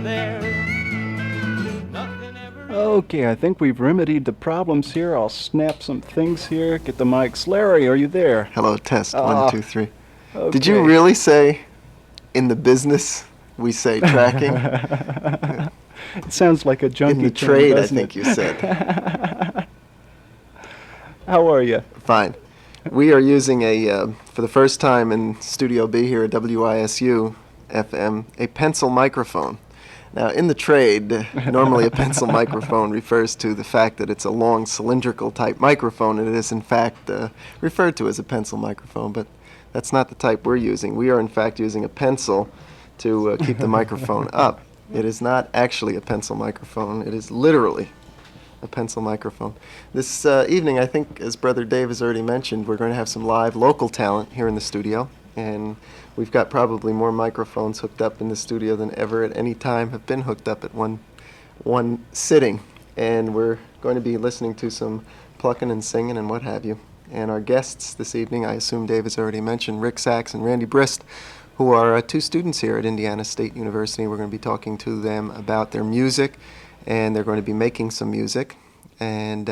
there. Nothing ever. Okay, I think we've remedied the problems here. I'll snap some things here. Get the mics. Larry, are you there? Hello, test. Ah, 1, 2, 3. Okay. Did you really say, in the business, we say tracking? It sounds like a junkie In the term, trade, I doesn't think it? you said. How are you? Fine. We are using for the first time in Studio B here at WISU FM, a pencil microphone. Now, in the trade, normally a pencil microphone refers to the fact that it's a long cylindrical type microphone, and it is in fact referred to as a pencil microphone, but that's not the type we're using. We are in fact using a pencil to keep the microphone up. It is not actually a pencil microphone. It is literally a pencil microphone. This evening, I think, as Brother Dave has already mentioned, we're going to have some live local talent here in the studio, and we've got probably more microphones hooked up in the studio than ever at any time have been hooked up at one sitting, and we're going to be listening to some plucking and singing and what have you. And our guests this evening, I assume Dave has already mentioned, Rick Sachs and Randy Brist, who are two students here at Indiana State University. We're going to be talking to them about their music, and they're going to be making some music, and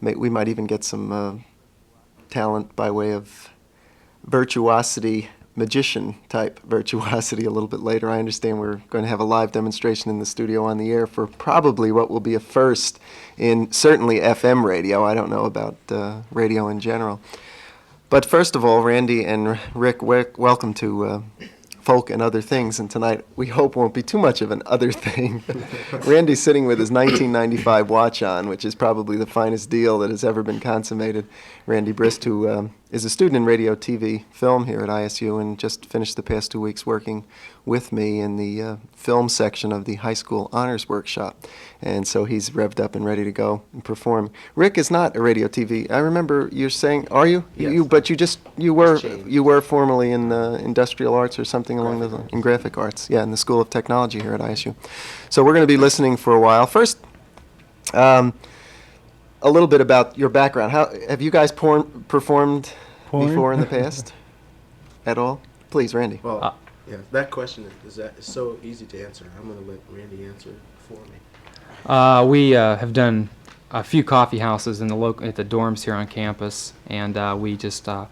we might even get some talent by way of virtuosity, magician-type virtuosity a little bit later. I understand we're going to have a live demonstration in the studio on the air for probably what will be a first in certainly FM radio. I don't know about radio in general. But first of all, Randy and Rick, welcome to Folk and Other Things, and tonight we hope won't be too much of an other thing. Randy's sitting with his 1995 watch on, which is probably the finest deal that has ever been consummated. Randy Brist, who is a student in radio, TV, film here at ISU, and just finished the past 2 weeks working with me in the film section of the high school honors workshop. And so he's revved up and ready to go and perform. Rick is not a radio TV. I remember you're saying, are you? Yes. But you were formerly in industrial arts or something along those lines, in graphic arts. Yeah, in the School of Technology here at ISU. So we're going to be listening for a while. First, a little bit about your background. How have you guys performed before in the past at all? Please, Randy. Well, yeah, that question is so easy to answer. I'm going to let Randy answer it for me. We have done a few coffee houses in at the dorms here on campus, and we just play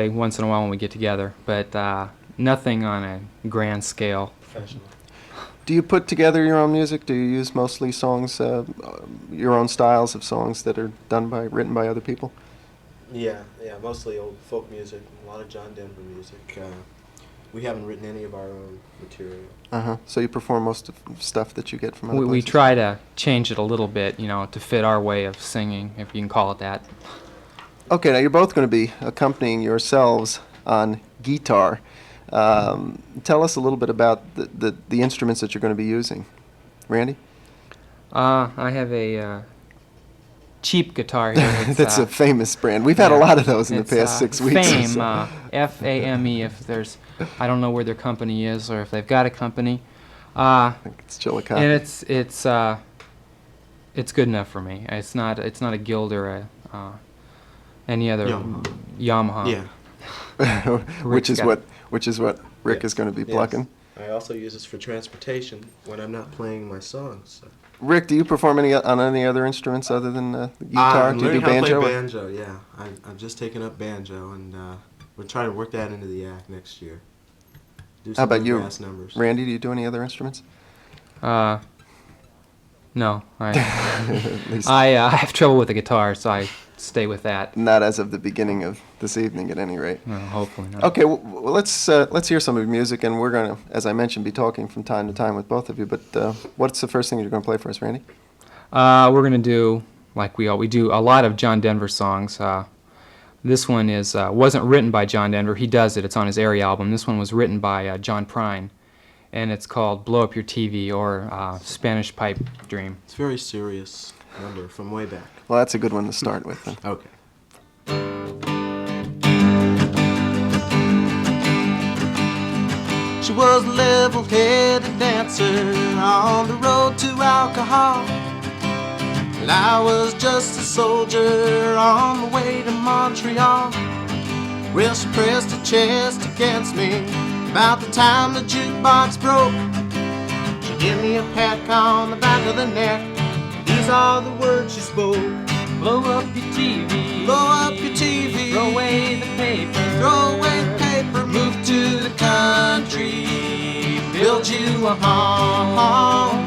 once in a while when we get together, but nothing on a grand scale. Professional. Do you put together your own music? Do you use mostly songs, your own styles of songs that are written by other people? Yeah, mostly old folk music, a lot of John Denver music. We haven't written any of our own material. So you perform most of stuff that you get from other We places? try to change it a little bit, to fit our way of singing, if you can call it that. Okay, now you're both going to be accompanying yourselves on guitar. Tell us a little bit about the instruments that you're going to be using. Randy? I have a cheap guitar here. That's a famous brand. We've had a lot of those in the past 6 weeks. Fame, or so. F-A-M-E, if there's, I don't know where their company is or if they've got a company. I think it's Chillicothe. And it's good enough for me. It's not a Guild or any other Yamaha. Yeah. which is what Rick is going to be plucking. I also use this for transportation when I'm not playing my songs. So. Rick, do you perform on any other instruments other than the guitar? I'm Do you do learning how to banjo? play banjo, yeah. I've just taken up banjo, and we're trying to work that into the act next year. Do How about you, bluegrass numbers. Randy? Do you do any other instruments? No. At least I have trouble with the guitar, so I stay with that. not as of the beginning of this evening, at any rate. No, hopefully not. Okay, well, let's hear some of your music, and we're going to, as I mentioned, be talking from time to time with both of you. But what's the first thing you're going to play for us, Randy? We're going to do, like we do a lot of John Denver songs. This one wasn't written by John Denver. He does it. It's on his Airy album. This one was written by John Prine, and it's called Blow Up Your TV, or Spanish Pipe Dream. It's a very serious number from way back. Well, that's a good one to start with, then. Okay. She was a level-headed dancer on the road to alcohol, and I was just a soldier on the way to Montreal. Well, she pressed her chest against me About the time the jukebox broke, she gave me a peck on the back of the neck. These are the words she spoke. Blow up your TV. Blow up your TV. Throw away the paper. Throw away the paper. Move to the country. Build you a home.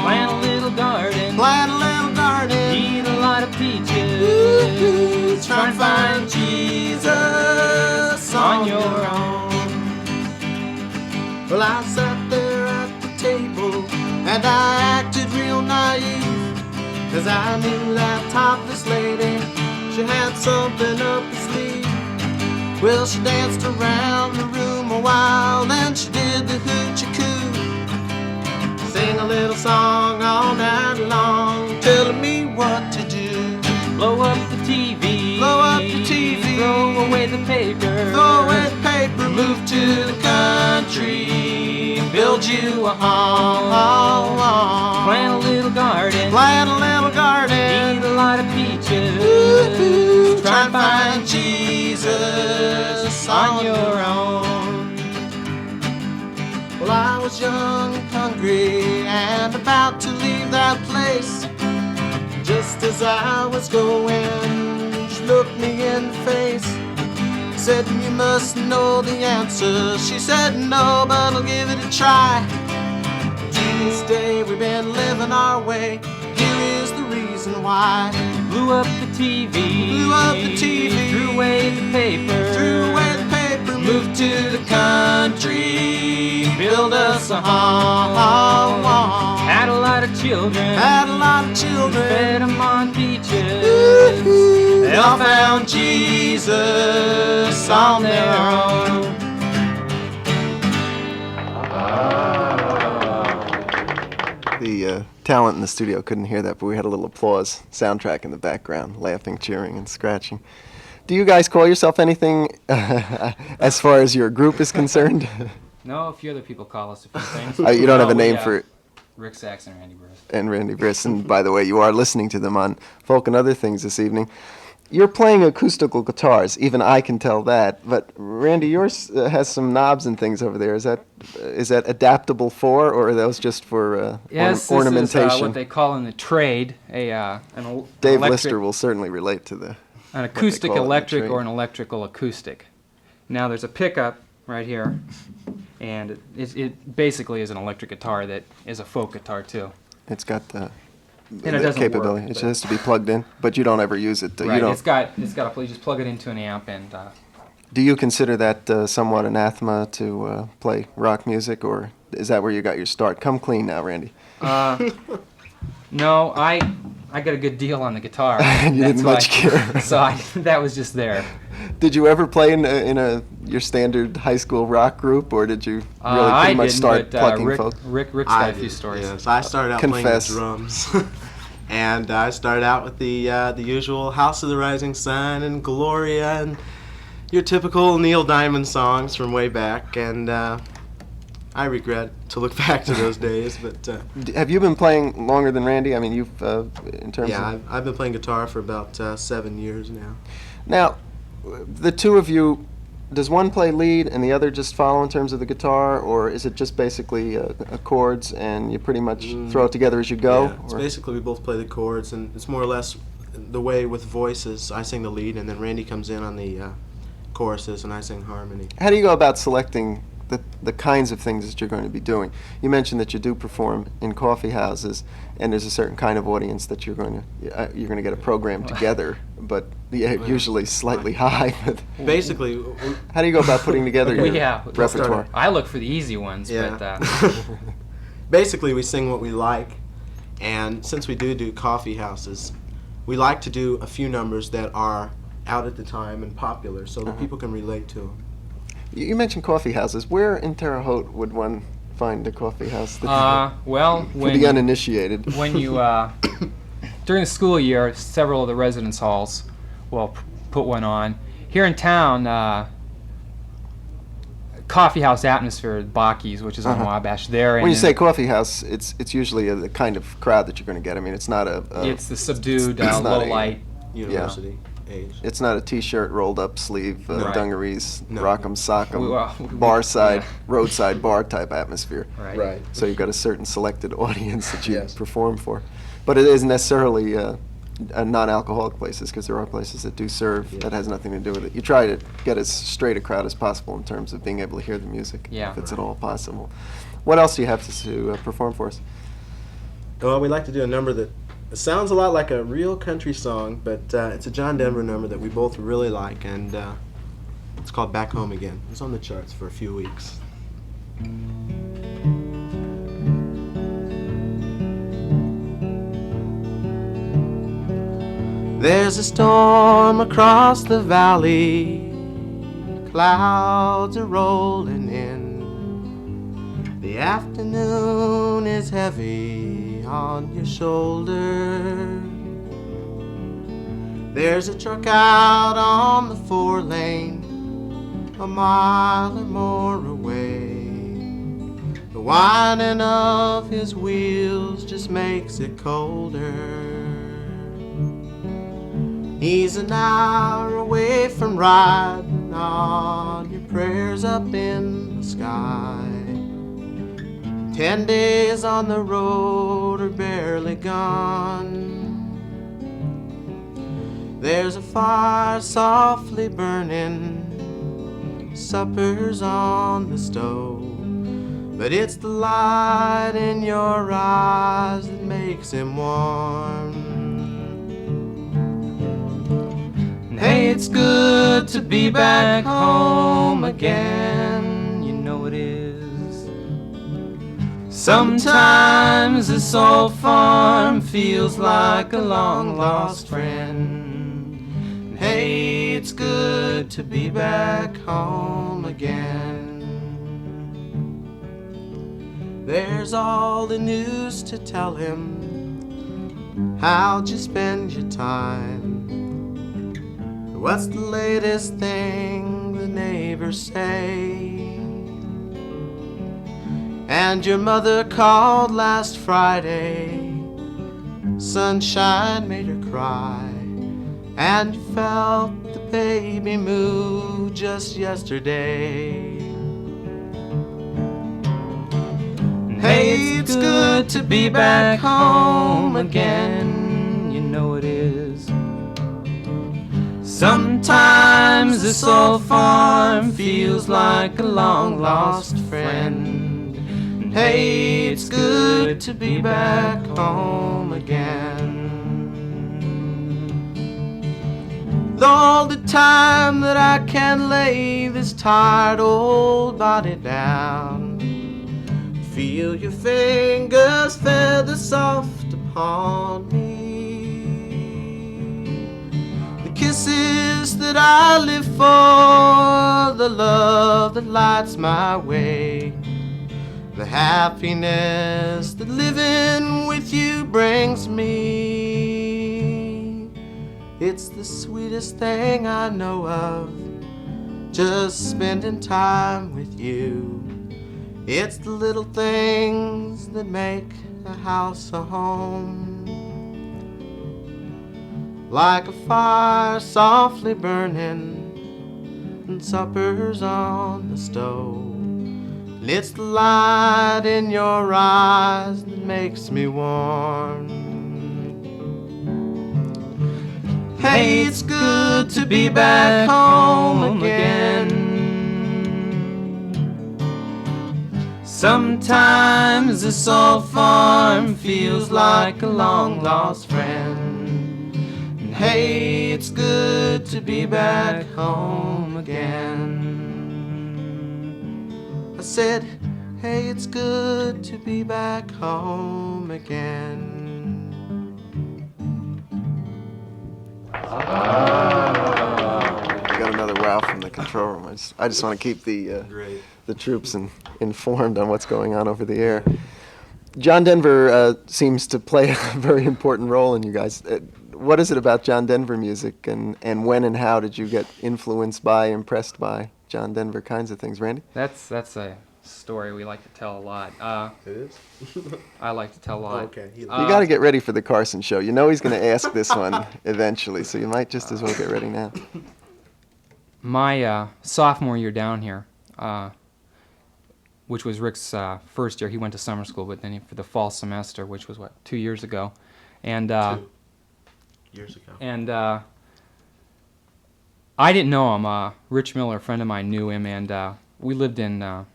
Plant a little garden. Plant a little garden. Eat a lot of peaches. Woo-hoo. Try and find Jesus on your own. Well, I sat there at the table and I acted real naive, 'cause I knew that topless lady, she had something up her sleeve. Well, she danced around the room a while, then she did the hoochie-coo. Sing a little song all night long, telling me what to do. Blow up the TV. Blow up the TV. Throw away the paper. Throw away the paper. Move to the country. Build you a home. Plant a little garden. Plant a little garden. Eat a lot of peaches. Woo-hoo. Try and find Jesus on your own. Well, I was young and hungry and about to leave that place. Just as I was going, she looked me in the face. Said, you must know the answer. She said, no, but I'll give it a try. To this day we've been living our way. Here is the reason why. Blew up the TV. Blew up the TV. Threw away the paper. Threw away the paper. Moved to the country. Build us a home. Had a lot of children. Had a lot of children. Fed them on peaches. Woo-hoo. They all found Jesus on their own. The talent in the studio couldn't hear that, but we had a little applause soundtrack in the background, laughing, cheering, and scratching. Do you guys call yourself anything as far as your group is concerned? No, a few other people call us a few things. You don't have a No, name for it. Rick Saxon and Randy Brist. And Randy Brist. And by the way, you are listening to them on Folk and Other Things this evening. You're playing acoustical guitars. Even I can tell that. But Randy, yours has some knobs and things over there. Is that adaptable for, or are those just for Yes, ornamentation? this is what they call in the trade an Dave electric, Lister will certainly relate to the an acoustic call it in the electric trade. or an electrical acoustic. Now there's a pickup right here, and it basically is an electric guitar that is a folk guitar too. It's got the And it doesn't capability. work, It just but- has to be plugged in, but you don't ever use it. You Right, don't. it's got you just plug it into an amp and Do you consider that somewhat anathema to play rock music, or is that where you got your start? Come clean now, Randy. no, I got a good deal on the guitar. You That's didn't why- much care. So that was just there. Did you ever play in your standard high school rock group, or did you really I pretty much didn't, start but, plucking Rick, folk? Rick's got a few stories. Yes, I started out Confess. playing the drums. And I started out with the usual House of the Rising Sun and Gloria and your typical Neil Diamond songs from way back. And I regret to look back to those days, but Have you been playing longer than Randy? I mean, you've in terms yeah, of I've been playing guitar for about 7 years now. now. The two of you, does one play lead and the other just follow in terms of the guitar, or is it just basically chords and you pretty much throw it together as you go? Yeah, it's or- basically we both play the chords, and it's more or less the way with voices. I sing the lead, and then Randy comes in on the choruses, and I sing harmony. How do you go about selecting the kinds of things that you're going to be doing? You mentioned that you do perform in coffee houses, and there's a certain kind of audience that you're going to get a program together, but usually slightly high. But Basically, how do you go about putting together your Yeah, repertoire? I look for the easy ones, yeah. but Basically, we sing what we like, and since we do coffee houses, we like to do a few numbers that are out at the time and popular, so that people can relate to them. You mentioned coffee houses. Where in Terre Haute would one find a coffee house that well, for the uninitiated? when you during the school year, several of the residence halls will put one on. Here in town, coffee house atmosphere, Baki's, which is on Wabash there. When and you say coffee house, it's usually the kind of crowd that you're going to get. I mean, it's not it's the subdued, it's not low a- light. University. page. It's not a T-shirt, rolled up sleeve, No. Right. dungarees, No. rock'em sock'em, Well, bar side, yeah. roadside bar type atmosphere. Right. So you've got a certain selected audience that you Yes. perform for. But it isn't necessarily non-alcoholic places, because there are places that do serve. Yeah. That has nothing to do with it. You try to get as straight a crowd as possible in terms of being able to hear the music, Yeah. if it's at all possible. What else do you have to perform for us? Well, we like to do a number that sounds a lot like a real country song, but it's a John Denver number that we both really like, and it's called Back Home Again. It's on the charts for a few weeks. There's a storm across the valley, clouds are rolling in. The afternoon is heavy on your shoulder. There's a truck out on the 4-lane, a mile or more away. The whining of his wheels just makes it colder. He's an hour away from riding on your prayers up in the sky. 10 days on the road are barely gone. There's a fire softly burning, supper's on the stove, but it's the light in your eyes that makes him warm. Hey, it's good to be back home again, you know it is. Sometimes this old farm feels like a long lost friend. Hey, it's good to be back home again. There's all the news to tell him. How'd you spend your time? What's the latest thing the neighbors say? And your mother called last Friday. Sunshine made her cry, and you felt the baby move just yesterday. Hey, it's good to be back home again, you know it is. Sometimes this old farm feels like a long lost friend. And hey, it's good to be back home again. With all the time that I can lay this tired old body down, feel your fingers feather soft upon me. Kisses that I live for, the love that lights my way, the happiness that living with you brings me. It's the sweetest thing I know of, just spending time with you. It's the little things that make a house a home. Like a fire softly burning, and supper's on the stove. And it's the light in your eyes that makes me warm. Hey, it's good to be back home again. Sometimes this old farm feels like a long lost friend. Hey, it's good to be back home again. I said, hey, it's good to be back home again. I got another wow from the control room. I just want to keep the troops informed on what's going on over the air. John Denver seems to play a very important role in you guys. What is it about John Denver music, and when and how did you get influenced by, impressed by John Denver kinds of things, Randy? That's a story we like to tell a lot. It is? I like to tell a lot. Okay. You got to get ready for the Carson show. You know he's going to ask this one eventually, so you might just as well get ready now. My sophomore year down here, which was Rick's first year, he went to summer school, but then for the fall semester, which was, 2 years ago. And 2 years ago. And I didn't know him. Rich Miller, a friend of mine, knew him, and we lived in the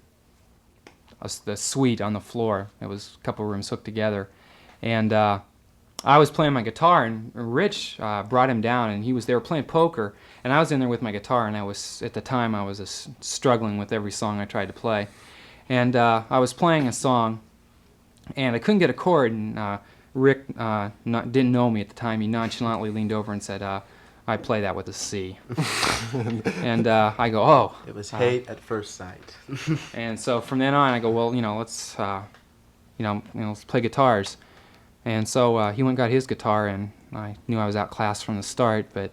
suite on the floor. It was a couple rooms hooked together. And I was playing my guitar, and Rich brought him down, and they were playing poker, and I was in there with my guitar, and at the time, I was struggling with every song I tried to play. And I was playing a song, and I couldn't get a chord, and Rick didn't know me at the time. He nonchalantly leaned over and said, I play that with a C. And I go, oh. It was hate at first sight. And so from then on, I go, well, let's, let's play guitars. And so he went and got his guitar, and I knew I was outclassed from the start, but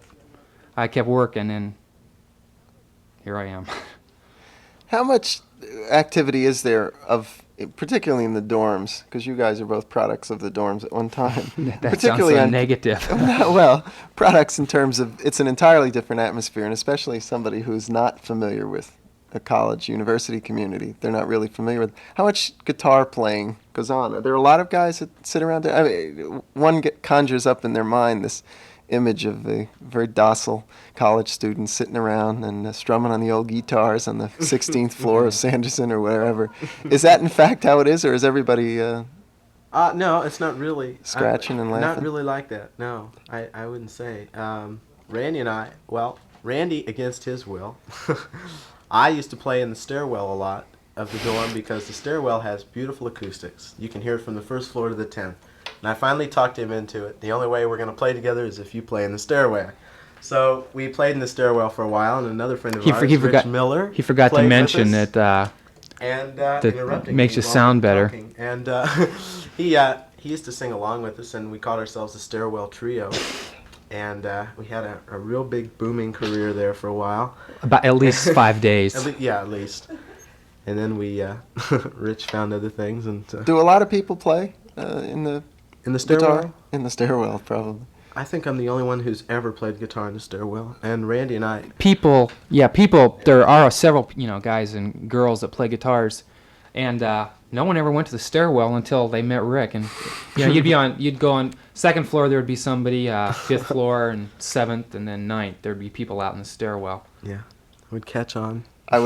I kept working, and here I am. How much activity is there particularly in the dorms, because you guys are both products of the dorms at one time. That particularly sounds so negative. Well, products in terms of it's an entirely different atmosphere, and especially somebody who's not familiar with a college, university community, they're not really familiar with. How much guitar playing goes on? Are there a lot of guys that sit around there? I mean, one conjures up in their mind this image of a very docile college student sitting around and strumming on the old guitars on the 16th floor of Sanderson or wherever. Is that in fact how it is, or is everybody no, it's not really. Scratching and laughing? Not really like that, no. I wouldn't say. Randy and I, Randy against his will, I used to play in the stairwell a lot of the dorm because the stairwell has beautiful acoustics. You can hear it from the first floor to the 10th. And I finally talked him into it. The only way we're going to play together is if you play in the stairwell. So we played in the stairwell for a while, and another friend of ours, Rich Miller, he forgot to played mention with us. that And interrupting makes me you while sound I'm better. talking. And he used to sing along with us, and we called ourselves the Stairwell Trio. And we had a real big booming career there for a while. About at least 5 days. At least. And then we, Rich found other things. And do a lot of people play in the stairwell? Guitar? In the stairwell, probably. I think I'm the only one who's ever played guitar in the stairwell. And Randy and I... People, there are several, guys and girls that play guitars. And no one ever went to the stairwell until they met Rick. And, you'd go on second floor, there would be somebody, fifth floor, and seventh, and then ninth. There'd be people out in the stairwell. Yeah, we'd catch on. I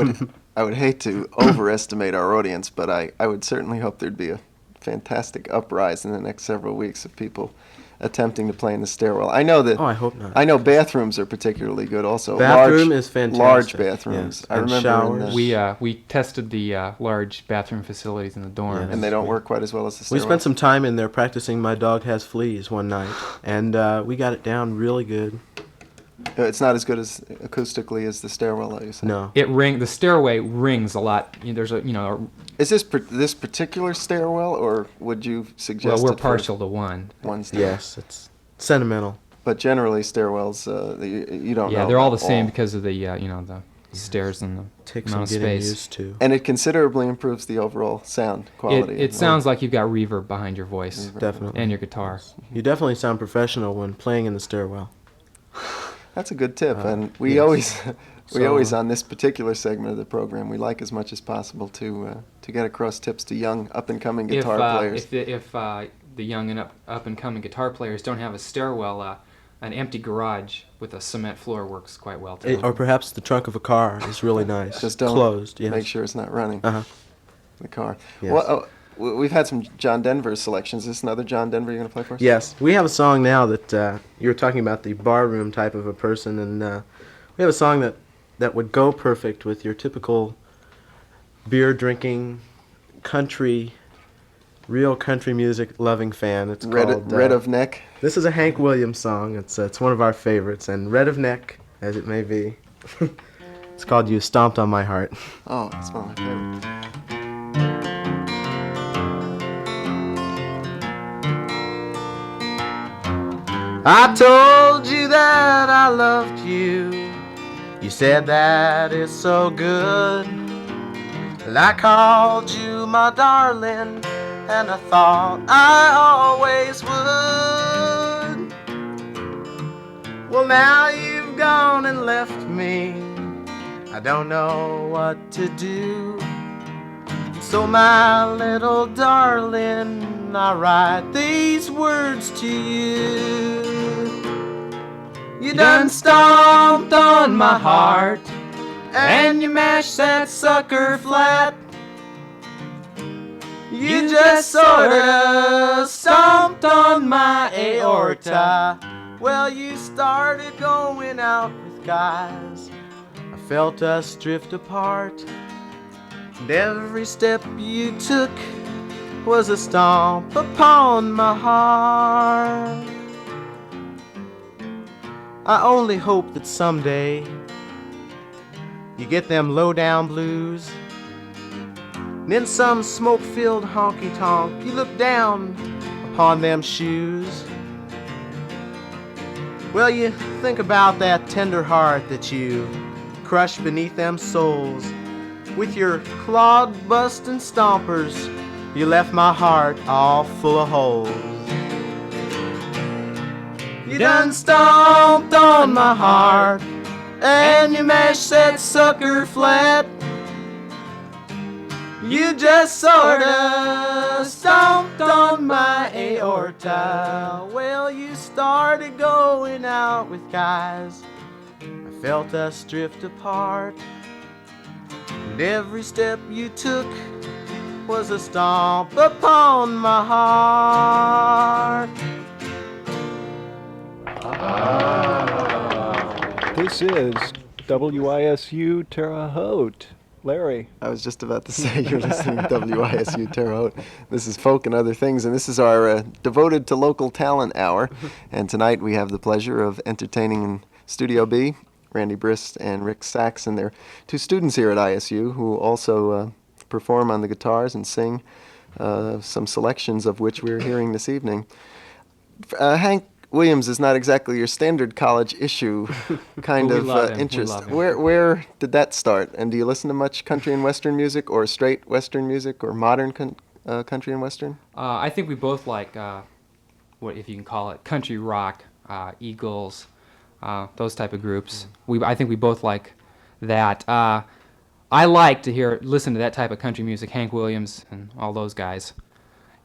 would hate to overestimate our audience, but I would certainly hope there'd be a fantastic uprise in the next several weeks of people attempting to play in the stairwell. I know that. Oh, I hope not. I know bathrooms are particularly good also. Bathroom is fantastic. Large bathrooms. Yes. I And remember showers. We tested the large bathroom facilities in the dorms. Yes. and they don't work quite as well as the We stairwell. spent some time in there practicing My Dog Has Fleas one night, and we got it down really good. It's not as good as acoustically as the stairwell, like you said. No. The stairway rings a lot. There's Is this particular stairwell, or would you suggest? well, we're it for partial to one. one stairwell? Yes, it's sentimental. But generally, stairwells, you don't know. Yeah, they're all the about same because of the the stairs and the Takes amount some of getting space. used to. And it considerably improves the overall sound quality. It sounds like you've got reverb behind your voice Definitely. and your guitar. You definitely sound professional when playing in the stairwell. That's a good tip, and we yes. always, So- always on this particular segment of the program, we like as much as possible to get across tips to young up and coming guitar players. If the young and up and coming guitar players don't have a stairwell, an empty garage with a cement floor works quite well too. Or perhaps the trunk of a car is really nice. Just don't Closed, yes. make sure it's not running Uh-huh. the car. Yes. Well, we've had some John Denver selections. Is this another John Denver you're going to play for us? Yes, we have a song now that you were talking about the barroom type of a person, and we have a song that would go perfect with your typical beer drinking, real country music loving fan. It's called Red of Neck. This is a Hank Williams song. It's one of our favorites, and Red of Neck, as it may be. It's called You Stomped on My Heart. Oh, it's one of my favorites. I told you that I loved you. You said that it's so good And I called you my darling, and I thought I always would. Well, now you've gone and left me, I don't know what to do. So my little darling, I write these words to you. You done stomped on my heart, and you mashed that sucker flat. You just sorta stomped on my aorta. Well, you started going out with guys, I felt us drift apart. And every step you took was a stomp upon my heart. I only hope that someday you get them low-down blues, and in some smoke-filled honky-tonk you look down upon them shoes. Well, you think about that tender heart that you crushed beneath them soles. With your clod-busting stompers, you left my heart all full of holes. You done stomped on my heart, and you mashed that sucker flat. You just sorta stomped on my aorta. Well, you started going out with guys, I felt us drift apart. And every step you took was a stomp upon my heart. This is WISU Terre Haute. Larry. I was just about to say you're listening to WISU Terre Haute. This is Folk and Other Things, and this is our devoted to local talent hour. And tonight we have the pleasure of entertaining in Studio B, Randy Brist and Rick Saxon. They're two students here at ISU who also perform on the guitars and sing, some selections of which we're hearing this evening. Hank Williams is not exactly your standard college issue kind of interest. Where did that start? And do you listen to much country and western music, or straight western music, or modern country and western? I think we both like, what if you can call it, country rock, Eagles, those type of groups. I think we both like that. I like to listen to that type of country music, Hank Williams and all those guys.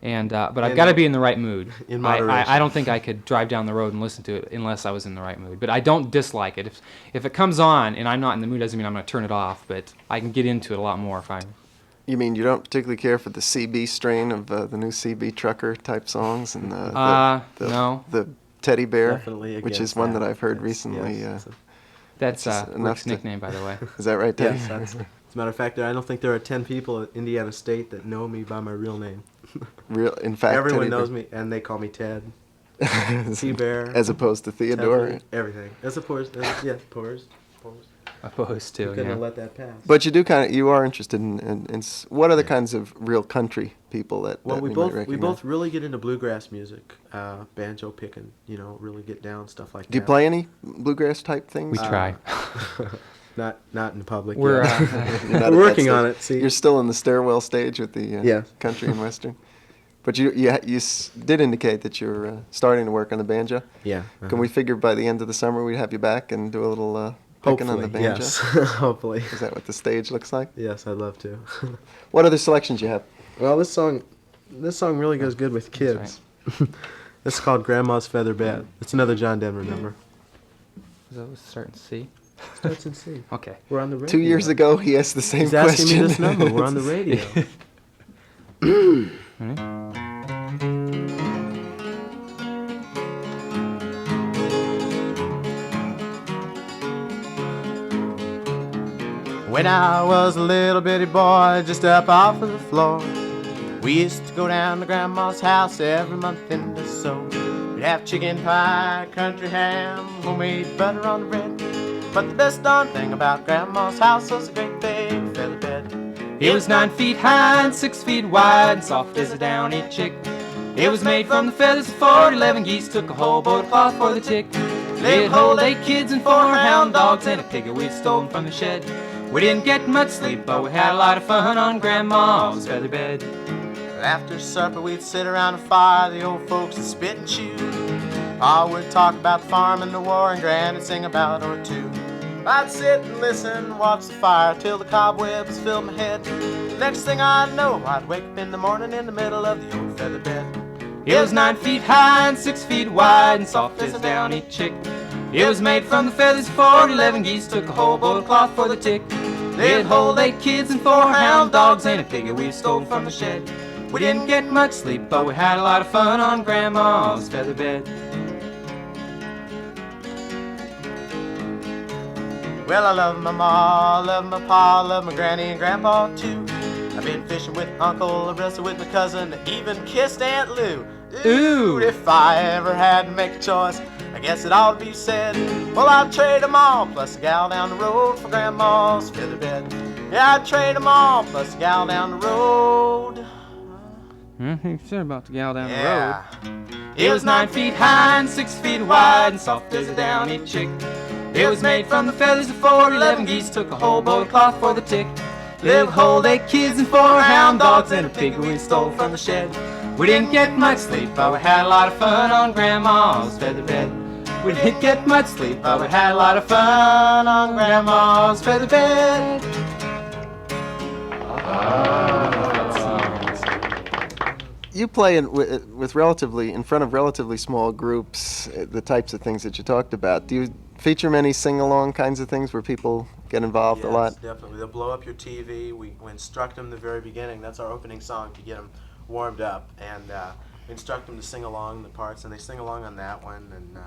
And but I've got to be in the right mood. In moderation. I don't think I could drive down the road and listen to it unless I was in the right mood. But I don't dislike it. If it comes on and I'm not in the mood, doesn't mean I'm going to turn it off. But I can get into it a lot more if I. You mean you don't particularly care for the CB strain of the new CB Trucker type songs and the Teddy Bear, Definitely which is against one that that. I've heard recently. Yes, That's enough Rick's to- nickname, by the way. Is that right, Teddy? Yes, as a matter of fact, I don't think there are 10 people at Indiana State that know me by my real name. In fact, Everyone Teddy knows Bear. me, and they call me Ted. T-Bear. As opposed to Theodore. Teddy, everything. As opposed to, Pores. Opposed to, Couldn't yeah. have let that pass. But you are interested in what are the kinds of real country people that Well, we might both recognize? really get into bluegrass music, banjo picking, really get down, stuff like that. Do you play any bluegrass type things? We try. Not in public. We're yet. You're not We're at that working stage. on it. See, You're still in the stairwell stage with the Yes. country and western. But you did indicate that you're starting to work on the banjo. yeah. Can we figure by the end of the summer we'd have you back and do a little picking on the Hopefully, banjo? yes. Hopefully. Is that what the stage looks like? Yes, I'd love to. What other selections you have? Well, this song really goes good with kids. This is called Grandma's Feather Bed. It's another John Denver number. Is that starting to see? Starts in C. Okay. We're on the radio. 2 years ago, he asked the same He's question. asking me this number. We're on the radio. When I was a little bitty boy, just up off of the floor, we used to go down to Grandma's house every month in the so. We'd have chicken pie, country ham, homemade butter on the bread. But the best darn thing about Grandma's house was a great big feather bed. It was 9 feet high and 6 feet wide, soft as a downy chick. It was made from the feathers of 411 geese, took a whole boat of cloth for the tick. They'd hold 8 kids and 4 hound dogs and a pig that we'd stolen from the shed. We didn't get much sleep, but we had a lot of fun on Grandma's feather bed. After supper we'd sit around a fire, the old folks would spit and chew. I would talk about the farm and the war, and Granny'd sing about or two. I'd sit and listen, watch the fire till the cobwebs filled my head. Next thing I know, I'd wake up in the morning in the middle of the old feather bed. It was 9 feet high and 6 feet wide and soft as a downy chick. It was made from the feathers of 11 geese, took a whole boat of cloth for the tick. They'd hold 8 kids and 4 hound dogs and a piggy we stole from the shed. We didn't get much sleep, but we had a lot of fun on Grandma's feather bed. Well, I love my ma, love my pa, love my granny and grandpa too. I've been fishing with Uncle, wrestled with my cousin, even kissed Aunt Lou. Ooh. If I ever had to make a choice, I guess it ought to be said, well, I'd trade 'em all, plus a gal down the road for Grandma's feather bed. Yeah, I'd trade 'em all, plus a gal down the road. You said about the gal down the Yeah. road. It was 9 feet high and 6 feet wide and soft as a downy chick. It was made from the feathers of 11 geese, took a whole boat of cloth for the tick. They'd hold 8 kids and 4 hound dogs and a pig we stole from the shed. We didn't get much sleep, but we had a lot of fun on Grandma's feather bed. We didn't get much sleep, but we had a lot of fun on Grandma's feather bed. You play with relatively in front of relatively small groups, the types of things that you talked about. Do you feature many sing-along kinds of things where people get involved a lot? Yes, definitely. They'll blow up your TV. We instruct them in the very beginning. That's our opening song to get them warmed up, and we instruct them to sing along the parts, and they sing along on that one, and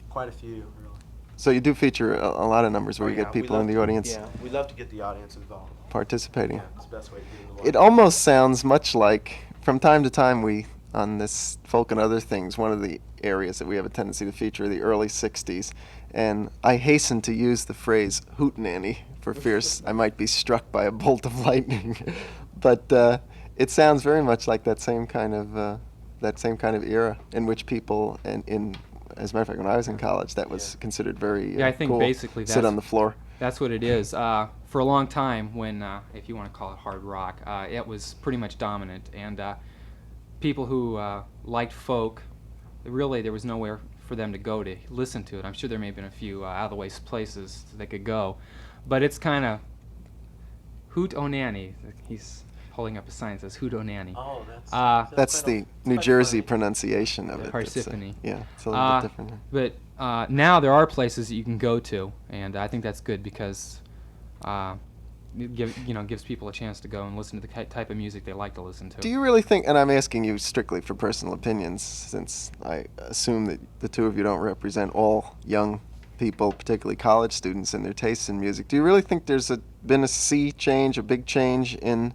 quite a few, really. So you do feature a lot of numbers where you get people in the audience Yeah, we love to get the audience involved. participating. Yeah, it's the best way to get involved. It almost sounds much like, from time to time, we, on this Folk and Other Things, one of the areas that we have a tendency to feature are the early 60s. And I hasten to use the phrase hootenanny for fear I might be struck by a bolt of lightning. But it sounds very much like that same kind of era in which people, and as a matter of fact, when I was in college, that was considered very Yeah, I think cool. basically Sit that's- on the floor. That's what it is. For a long time, when, if you want to call it hard rock, it was pretty much dominant. And people who liked folk, really there was nowhere for them to go to listen to it. I'm sure there may have been a few out-of-the-way places they could go. But it's kind of hoot-o-nanny. He's holding up a sign that says hoot-o-nanny. Oh, That's the New quite Jersey funny. pronunciation of it. Parsippany. Yeah, it's a little bit different. But now there are places that you can go to, and I think that's good because it gives people a chance to go and listen to the type of music they like to listen to. Do you really think, and I'm asking you strictly for personal opinions, since I assume that the two of you don't represent all young people, particularly college students, and their tastes in music, do you really think there's been a sea change, a big change in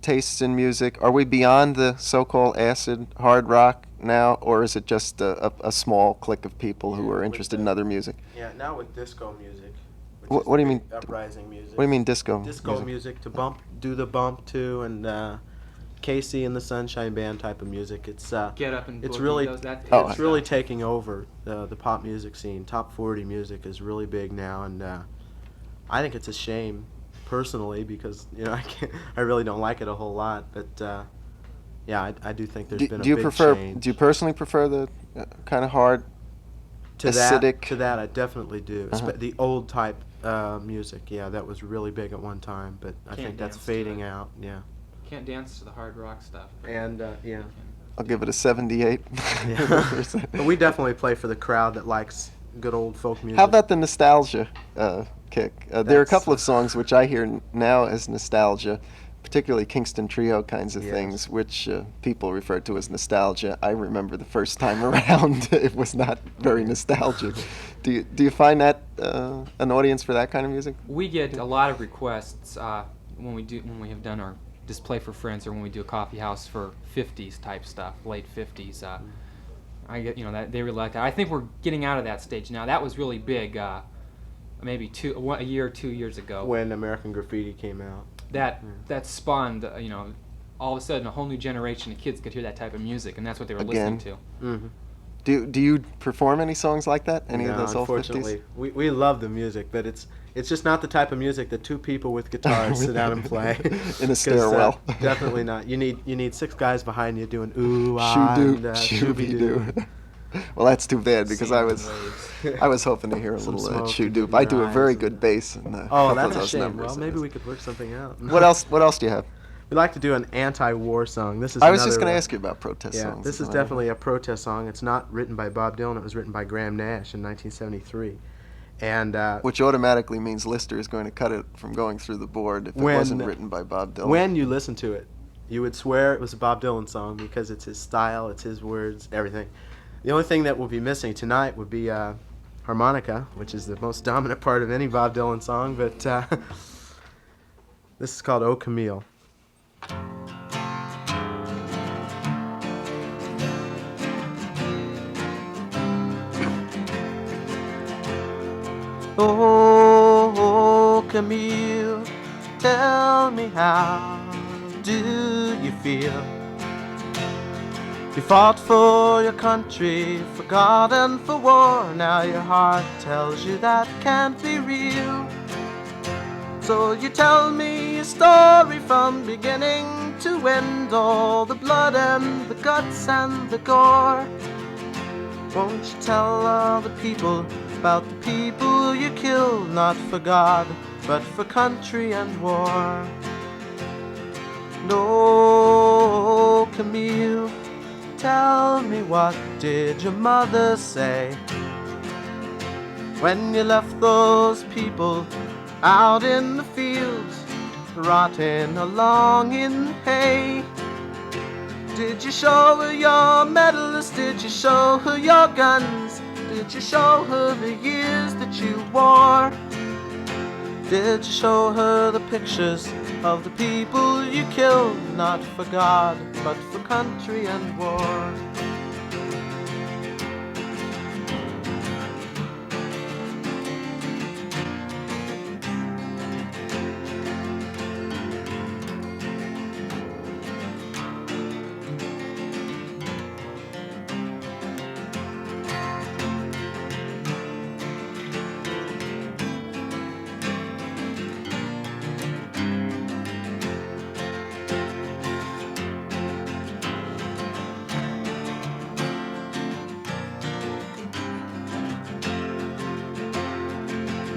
tastes in music? Are we beyond the so-called acid hard rock now, or is it just a small clique of people who are interested in other music? Yeah, now with disco music. which What is do you the mean? big Uprising music. What do you mean disco? Disco music to do the bump to, and Casey and the Sunshine Band type of music. It's Get Up and it's Boogie really does that Oh, it's really taking over the pop music scene. Top 40 music is really big now, and I think it's a shame personally because I really don't like it a whole lot, but yeah, I do think there's been a big change. Do you personally prefer the kind of hard, acidic? To that, I definitely do. Uh-huh. The old type music, yeah, that was really big at one time, but I Can't think that's dance to fading it. out. Yeah, Can't dance to the hard rock stuff. and yeah. I'll give it a 78. Yeah. But we definitely play for the crowd that likes good old folk music. How about the nostalgia kick? There are a That's- couple of songs which I hear now as nostalgia, particularly Kingston Trio kinds of Yes. things, which people refer to as nostalgia. I remember the first time around, it was not very nostalgic. Do you find that an audience for that kind of music? We get a lot of requests when we have done our display for friends or when we do a coffee house for 50s type stuff, late 50s. I get that they really like that. I think we're getting out of that stage now. That was really big, maybe a year or 2 years ago. when American Graffiti came out. That spawned all of a sudden a whole new generation of kids could hear that type of music, and that's what they were Again. listening to. Mm-hmm. Do you perform any songs like that? Any of those old 50s? unfortunately, we love the music, but it's It's just not the type of music that two people with guitars sit down and play. In a stairwell. Definitely not. You need six guys behind you doing ooh ah Shoo-doo, and shooby-doo. Well, that's too bad because I was hoping to hear a Some little smoke shoo-doo. into I your do a eyes very and- good bass in Oh, couple that's of a those shame. numbers. Well, maybe we could work something out. What else do you have? We like to do an anti-war song. This is I was just another, going to ask you about protest Yeah, songs. this is definitely a protest song. It's not written by Bob Dylan. It was written by Graham Nash in 1973. And Which automatically means Lister is going to cut it from going through the board if it wasn't written by Bob Dylan. when you listen to it, you would swear it was a Bob Dylan song because it's his style, it's his words, everything. The only thing that will be missing tonight would be harmonica, which is the most dominant part of any Bob Dylan song. But this is called "O Camille." Oh, Camille, tell me how do you feel? You fought for your country, for God and for war. Now your heart tells you that can't be real. So you tell me a story from beginning to end, all the blood and the guts and the gore. Won't you tell all the people about the people you killed, not for God, but for country and war? No, Camille, tell me, what did your mother say when you left those people out in the fields, rotting along in hay? Did you show her your medals? Did you show her your guns? Did you show her the years that you wore? Did you show her the pictures of the people you killed, not for God, but for country and war?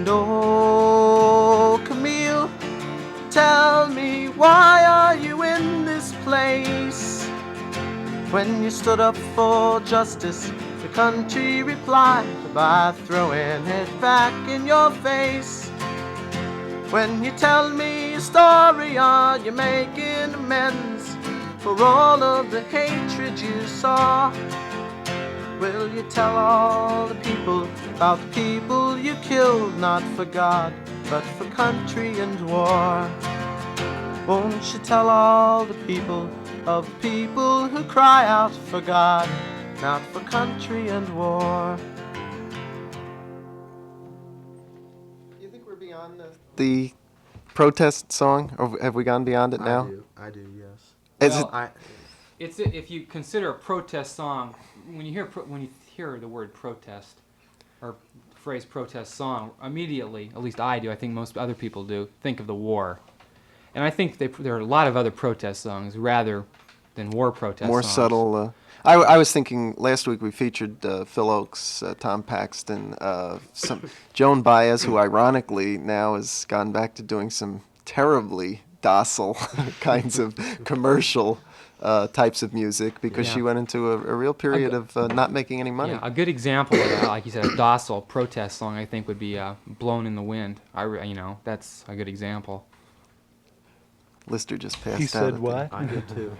No, Camille, tell me, why are you in this place? When you stood up for justice, the country replied by throwing it back in your face. When you tell me a story, are you making amends for all of the hatred you saw? Will you tell all the people about the people you killed, not for God, but for country and war? Won't you tell all the people of the people who cry out for God, not for country and war? Do you think we're beyond the protest song, or have we gone beyond it now? I do, yes. Is Well, it, It's if you consider a protest song, when you hear the word protest or the phrase protest song, immediately, at least I do, I think most other people do, think of the war. And I think there are a lot of other protest songs rather than war protest more songs. subtle? I was thinking last week we featured Phil Oakes, Tom Paxton, some Joan Baez, who ironically now has gone back to doing some terribly docile kinds of commercial types of music because she Yeah. went into a real period of not making any money. Yeah, a good example of that, like you said, a docile protest song, I think would be "Blown in the Wind." That's a good example. Lister just passed He out. said at what? I did too.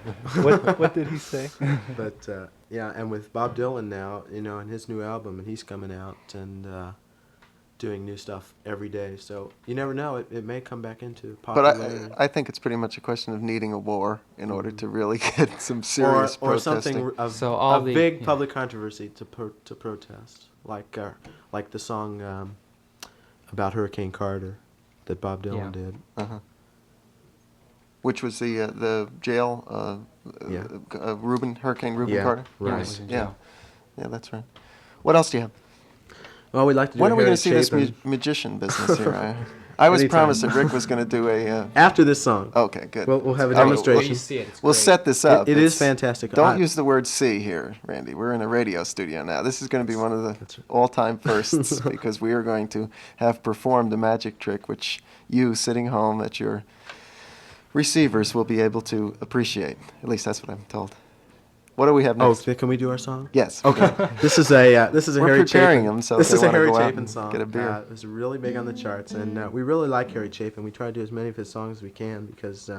What did he say? But yeah, and with Bob Dylan now, and his new album, and he's coming out and doing new stuff every day. So you never know; it may come back into But popularity. I think it's pretty much a question of needing a war in order to really get some serious or protesting. something of So all a the- big yeah. public controversy to protest, like the song about Hurricane Carter that Bob Dylan Yeah. did. Uh-huh. Which was the jail, Yeah. Hurricane Reuben Yeah, Carter? right. was in Yeah. jail. Yeah, that's right. What else do you have? Well, we'd like to do When a are we going Harry to see this Chapin magician business here? I was Anytime. promised that Rick was going to do a... after this song. Okay, good. We'll have a All right, demonstration. You see it. It's We'll great. set this up. It is It's- fantastic. Don't use the word "see" here, Randy. We're in a radio studio now. This is going to be one of the all-time firsts because we are going to have performed a magic trick which you, sitting home at your receivers, will be able to appreciate. At least that's what I'm told. What do we have Oh, next? can we do our song? Yes. Okay. This is a We're Harry preparing Chapin. them, so this if is they a wanna Harry go out Chapin and song. get a beer. It was really big on the charts, and we really like Harry Chapin. We try to do as many of his songs as we can because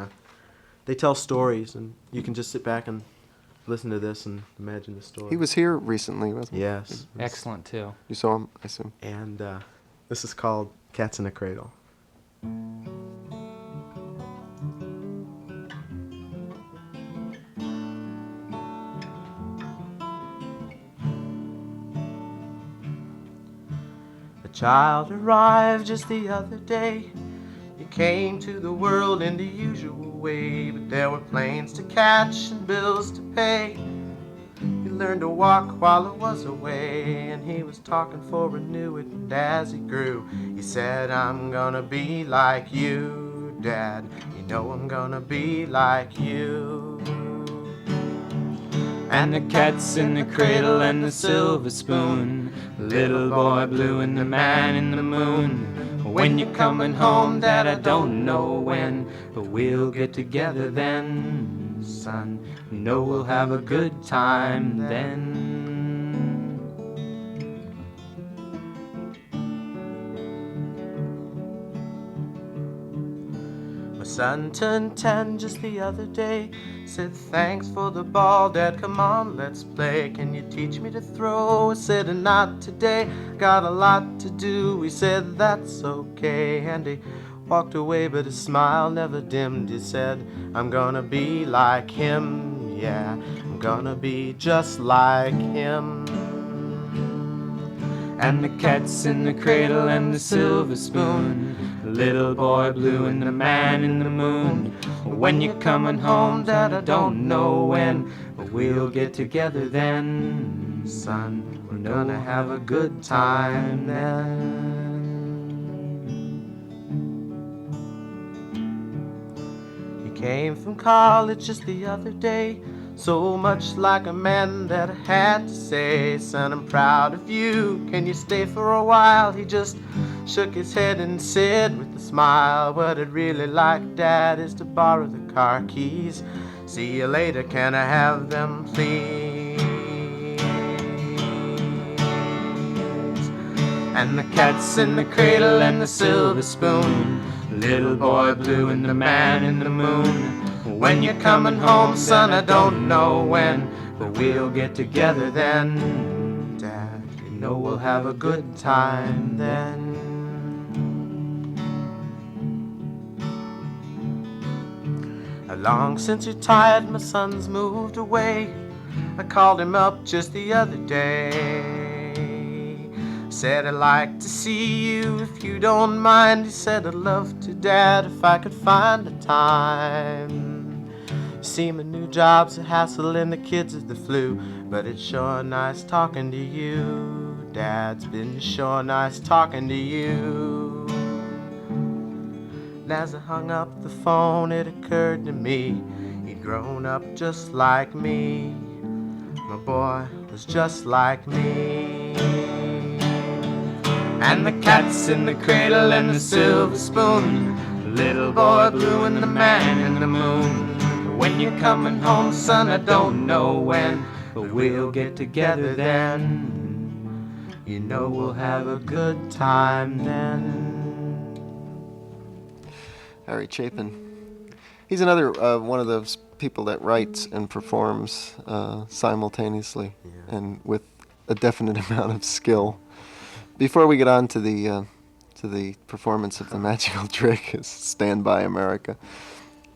they tell stories, and you can just sit back and listen to this and imagine the story. He was here recently, wasn't he? Yes. Excellent too. You saw him, I assume. And this is called "Cats in a Cradle." A child arrived just the other day. He came to the world in the usual way, but there were planes to catch and bills to pay. He learned to walk while I was away, and he was talking for a knew it. And as he grew, he said, "I'm gonna be like you, Dad. You know I'm gonna be like you." And the cat's in the cradle and the silver spoon, little boy blue and the man in the moon. When you're coming home, Dad, I don't know when, but we'll get together then, son. We know we'll have a good time then. My son turned 10 just the other day. Said, "Thanks for the ball, Dad, come on, let's play. Can you teach me to throw?" I said, "Not today, got a lot to do." He said, "That's okay," and he walked away, but his smile never dimmed. He said, "I'm gonna be like him, yeah, I'm gonna be just like him." And the cat's in the cradle and the silver spoon, little boy blue and the man in the moon. When you're coming home, Dad, I don't know when, but we'll get together then, son. We're gonna have a good time then. He came from college just the other day, so much like a man that I had to say, "Son, I'm proud of you, can you stay for a while?" He just shook his head and said with a smile, "What I'd really like, Dad, is to borrow the car keys. See you later, can I have them, please?" And the cat's in the cradle and the silver spoon, little boy blue and the man in the moon. When you're coming home, son, I don't know when, but we'll get together then, Dad. You know we'll have a good time then. Long since retired, my son's moved away. I called him up just the other day. Said, "I'd like to see you if you don't mind." He said, "I'd love to, Dad, if I could find the time." See, my new job's a hassle and the kids are the flu, but it's sure nice talking to you, Dad. It's been sure nice talking to you. And as I hung up the phone, it occurred to me, he'd grown up just like me. My boy was just like me. And the cat's in the cradle and the silver spoon, little boy blue and the man in the moon. When you're coming home, son, I don't know when, but we'll get together then. You know we'll have a good time then. Harry Chapin. He's another one of those people that writes and performs simultaneously and with a definite amount of skill. Before we get on to the performance of the magical trick, is Stand By America.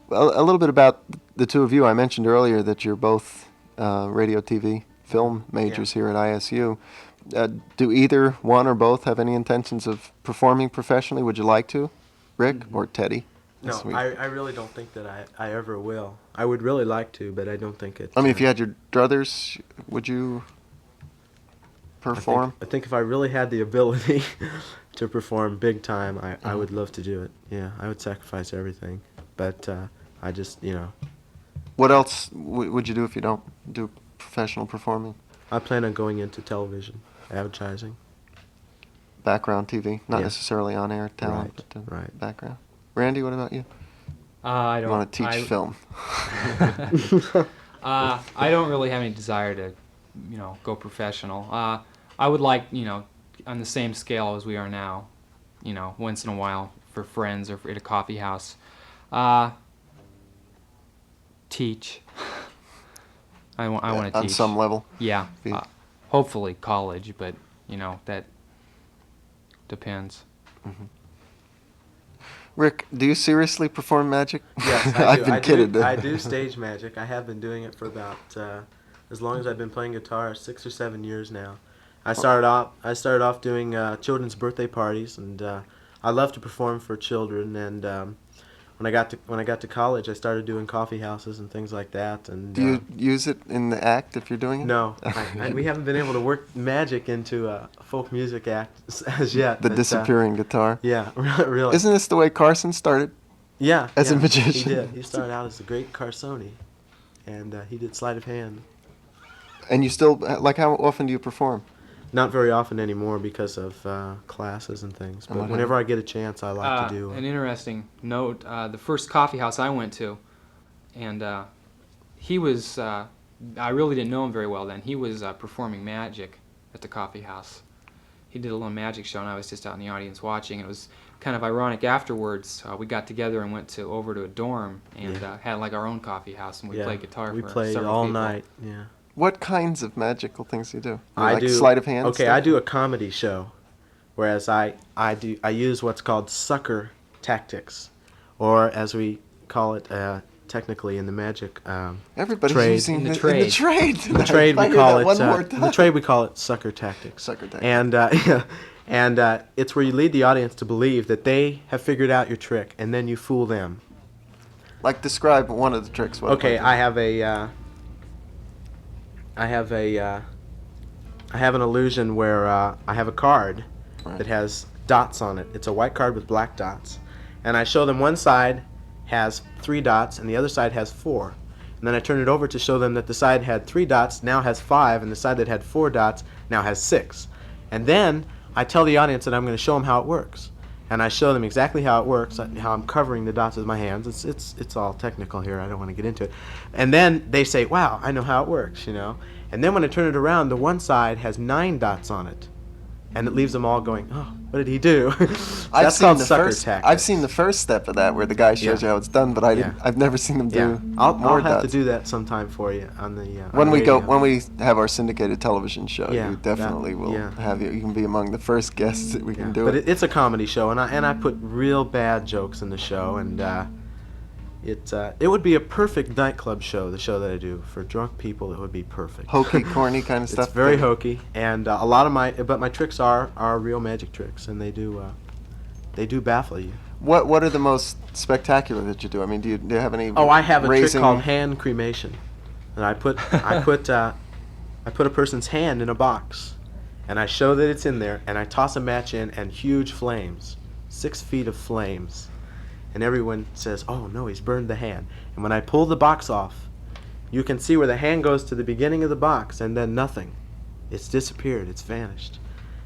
Well, a little bit about the two of you. I mentioned earlier that you're both radio, TV, film majors here at ISU. Do either one or both have any intentions of performing professionally? Would you like to, Rick or Teddy? No, Sweet. I really don't think that I ever will. I would really like to, but I don't think it. I mean, if you had your druthers, would you? perform? I think if I really had the ability to perform big time, I would love to do it. Yeah, I would sacrifice everything. But I just, What else would you do if you don't do professional performing? I plan on going into television, advertising. Background TV, not Yeah. necessarily on-air talent, Right, but right. background. Randy, what about you? I You don't want to teach film? I don't really have any desire to, go professional. I would like, on the same scale as we are now, once in a while for friends or at a coffee house. Teach. I want to teach. On some level? Yeah. Be- Hopefully college, but, that depends. Rick, do you seriously perform magic? Yes, I do. I've been kidded. I do stage magic. I have been doing it for about as long as I've been playing guitar, 6 or 7 years now. I started off doing children's birthday parties, and I love to perform for children. And when I got to college, I started doing coffee houses and things like that. And Do you use it in the act if you're doing it? no, we haven't been able to work magic into a folk music act as yet. The but, disappearing guitar. Yeah, really. Isn't this the way Carson started? Yeah, as a yeah, magician? He did. He started out as the great Carsoni, and he did sleight of hand. And you still, how often do you perform? Not very often anymore because of classes and things. But what whenever I get a chance, I like to do. An interesting note, the first coffee house I went to, and he was, I really didn't know him very well then. He was performing magic at the coffee house. He did a little magic show, and I was just out in the audience watching. It was kind of ironic afterwards. We got together and went over to a dorm and had like our own coffee house, and we played guitar we for played several all people. night. Yeah. What kinds of magical things do you do? You I like do sleight of hand Okay, stuff? I do a comedy show, whereas I use what's called sucker tactics, or as we call it technically in the magic Everybody's trade. using In the in trade. the trade. In the trade we call it one more time. in the trade we call it sucker tactics. Sucker tactics. And it's where you lead the audience to believe that they have figured out your trick, and then you fool them. Like, describe one of the tricks. What Okay, about I have an illusion where I have a card that has dots on it. It's a white card with black dots, and I show them one side has 3 dots and the other side has 4, and then I turn it over to show them that the side had 3 dots now has 5, and the side that had 4 dots now has 6, and then I tell the audience that I'm going to show them how it works. And I show them exactly how it works, how I'm covering the dots with my hands. It's all technical here. I don't want to get into it. And then they say, "Wow, I know how it works," And then when I turn it around, the one side has 9 dots on it, and it leaves them all going, "Oh, what did he do?" That's called sucker tactics. I've seen the first step of that, where the guy shows Yeah. you how it's done, but I've never seen them do Yeah, I'll more have to dots. do that sometime for you on the When on we radio. when we have our syndicated television show, Yeah, you definitely will yeah. have you. You can be among the first guests that we can do But it. it's a comedy show, and I put real bad jokes in the show, and it would be a perfect nightclub show. The show that I do for drunk people, it would be perfect. Hokey, corny kind of stuff. It's very hokey, and a lot of my tricks are real magic tricks, and they do baffle you. What are the most spectacular that you do? I mean, do you have any? Oh, I have a trick raising- called hand cremation, and I put a person's hand in a box, and I show that it's in there, and I toss a match in, and huge flames, 6 feet of flames, and everyone says, "Oh no, he's burned the hand." And when I pull the box off, you can see where the hand goes to the beginning of the box, and then nothing. It's disappeared. It's vanished.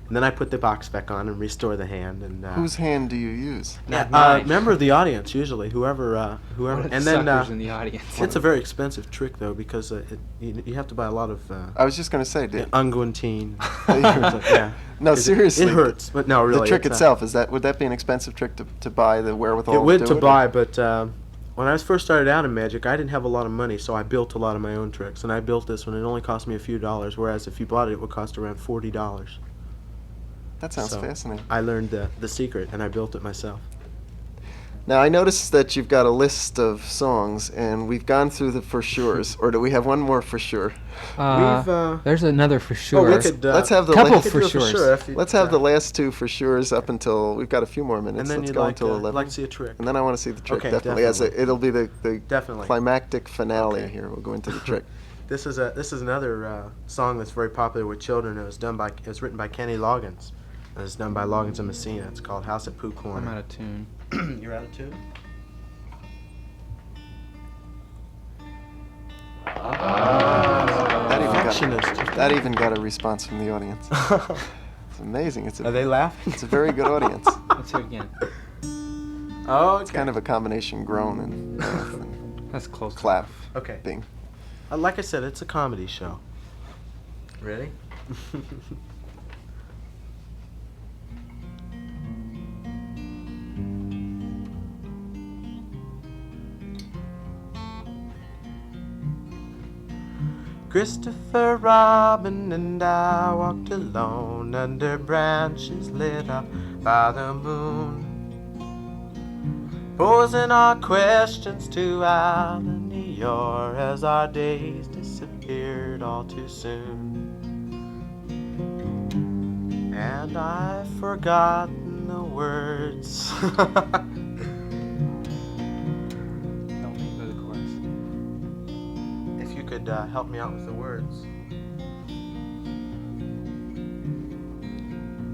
And then I put the box back on and restore the hand. And Whose hand do you use? member of the audience, usually, whoever. One of the And then suckers in the audience. it's a very expensive trick though, because you have to buy a lot of I was just going to say, unguentine. Yeah. No, seriously. It hurts, but no, really. the trick it's, itself, would that be an expensive trick to buy the wherewithal It would to to do buy, but when I first started out in magic, I didn't have a lot of money, so I built a lot of my own tricks. And I built this one, and it only cost me a few dollars, whereas if you bought it, it would cost around $40. That sounds So, fascinating. I learned the secret, and I built it myself. Now, I noticed that you've got a list of songs, and we've gone through the for sures, or do we have one more for sure? There's another for sure. we could, Let's have the couple last, for sure. let's have the last 2 for sures up until we've got a few more minutes. And then Let's you'd go like, until 11. like to see a trick. And then I want to see the trick, Okay, definitely. definitely. It'll be the Definitely. climactic finale Okay. here. We'll go into the trick. This is another song that's very popular with children. It was written by Kenny Loggins. And it's done by Loggins and Messina. It's called House at Pooh Corner. I'm out of tune. You're out of tune? That even got a response from the audience. It's amazing. Are they laughing? It's a very good audience. Let's hear it again. Oh, It's kind of a combination groan and laugh and That's close. clap. Okay. Bing. Like I said, it's a comedy show. Ready? Christopher Robin and I walked alone under branches lit up by the moon, posing our questions to Alan Eeyore as our days disappeared all too soon. And I've forgotten the words. Don't make the chorus. If you could help me out with the words.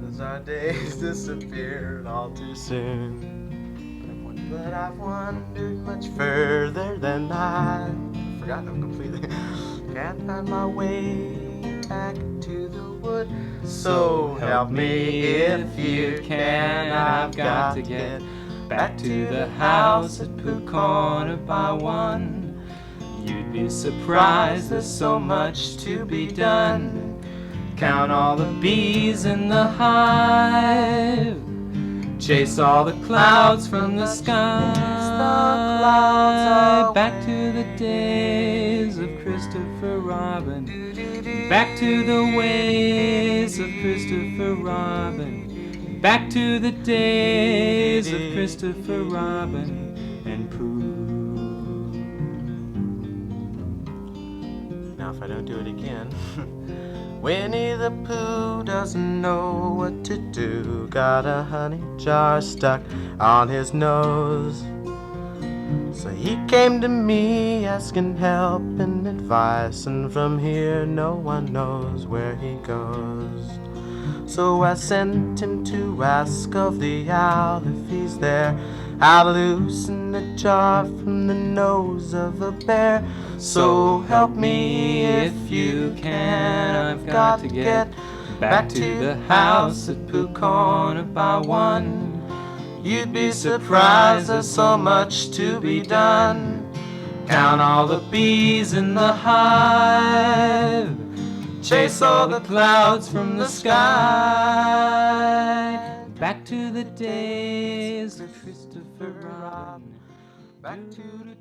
As our days disappeared all too soon. But I've wandered much further than I've forgotten them completely. Can't find my way back to the wood. So help me if you can. I've got to get back to the house at Pooh Corner by 1. You'd be surprised, there's so much to be done. Count all the bees in the hive. Chase all the clouds from the sky. Back to the days of Christopher Robin. Back to the ways of Christopher Robin. Back to the days of Christopher Robin and Pooh. Now if I don't do it again. Winnie the Pooh doesn't know what to do. Got a honey jar stuck on his nose. So he came to me asking help and advice, and from here no one knows where he goes. So I sent him to ask of the owl if he's there, how to loosen the jar from the nose of a bear. So help me if you can. I've got to get back to the house at Pooh Corner by 1. You'd be surprised, there's so much to be done. Count all the bees in the hive. Chase all the clouds from the sky. Back to the days of Christopher Robin. Back to the